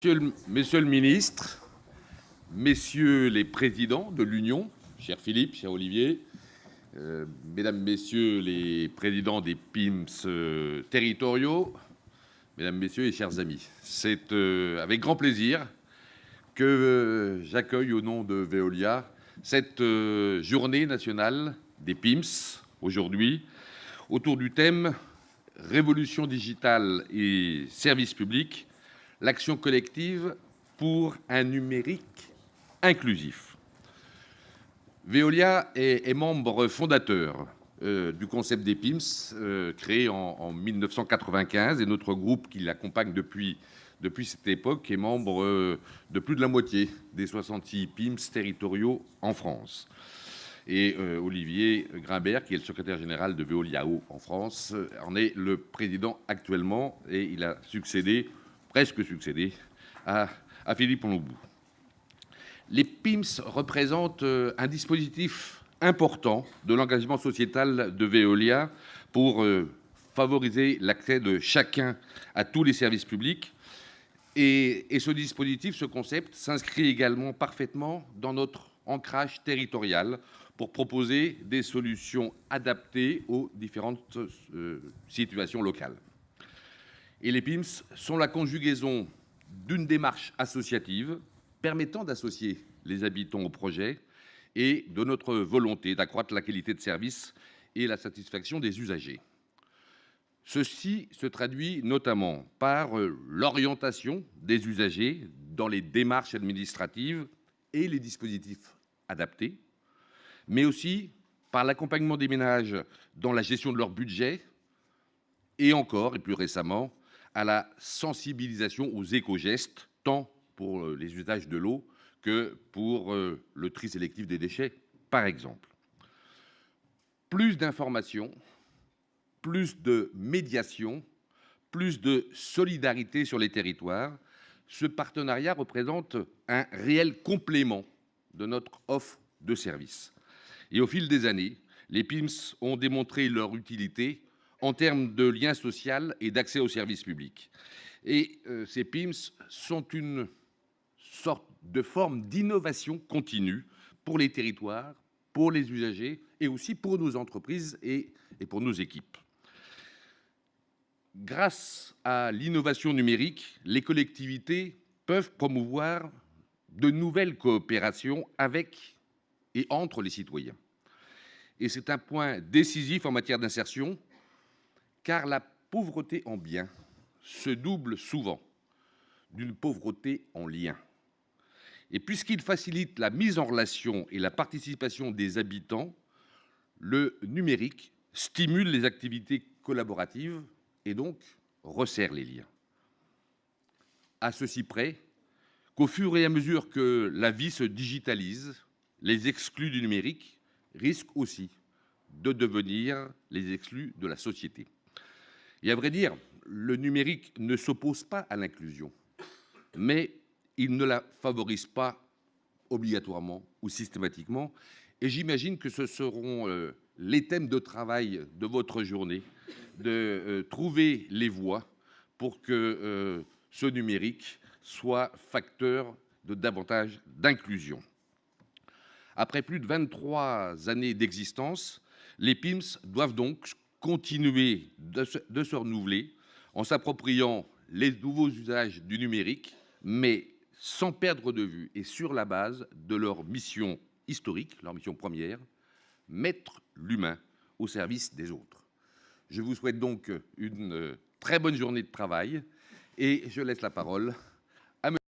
Monsieur le ministre, messieurs les présidents de l'Union, cher Philippe, cher Olivier, mesdames, messieurs les présidents des PIMS territoriaux, mesdames, messieurs et chers amis, c'est avec grand plaisir que j'accueille au nom de Veolia cette journée nationale des PIMS aujourd'hui autour du thème Révolution digitale et services publics, l'action collective pour un numérique inclusif. Veolia est membre fondateur du concept des PIMS, créé en 1995, et notre groupe qui l'accompagne depuis cette époque est membre de plus de la moitié des 66 PIMS territoriaux en France. Et Olivier Grimbert, qui est le secrétaire général de Veolia en France, en est le président actuellement, et il a presque succédé à Philippe Longbou. Les PIMS représentent un dispositif important de l'engagement sociétal de Veolia pour favoriser l'accès de chacun à tous les services publics. Et ce dispositif, ce concept, s'inscrit également parfaitement dans notre ancrage territorial pour proposer des solutions adaptées aux différentes situations locales. Et les PIMS sont la conjugaison d'une démarche associative permettant d'associer les habitants au projet et de notre volonté d'accroître la qualité de service et la satisfaction des usagers. Ceci se traduit notamment par l'orientation des usagers dans les démarches administratives et les dispositifs adaptés, mais aussi par l'accompagnement des ménages dans la gestion de leur budget et encore, et plus récemment, à la sensibilisation aux éco-gestes, tant pour les usages de l'eau que pour le tri sélectif des déchets, par exemple. Plus d'informations, plus de médiation, plus de solidarité sur les territoires, ce partenariat représente un réel complément de notre offre de services. Et au fil des années, les PIMS ont démontré leur utilité en termes de lien social et d'accès aux services publics. Et ces PIMS sont une sorte de forme d'innovation continue pour les territoires, pour les usagers et aussi pour nos entreprises et pour nos équipes. Grâce à l'innovation numérique, les collectivités peuvent promouvoir de nouvelles coopérations avec et entre les citoyens. Et c'est un point décisif en matière d'insertion, car la pauvreté en biens se double souvent d'une pauvreté en liens. Et puisqu'il facilite la mise en relation et la participation des habitants, le numérique stimule les activités collaboratives et donc resserre les liens. À ceci près qu'au fur et à mesure que la vie se digitalise, les exclus du numérique risquent aussi de devenir les exclus de la société. Et à vrai dire, le numérique ne s'oppose pas à l'inclusion, mais il ne la favorise pas obligatoirement ou systématiquement. Et j'imagine que ce seront les thèmes de travail de votre journée, de trouver les voies pour que ce numérique soit facteur de davantage d'inclusion. Après plus de 23 années d'existence, les PIMS doivent donc continuer de se renouveler en s'appropriant les nouveaux usages du numérique, mais sans perdre de vue et sur la base de leur mission historique, leur mission première, mettre l'humain au service des autres. Je vous souhaite donc une très bonne journée de travail et je laisse la parole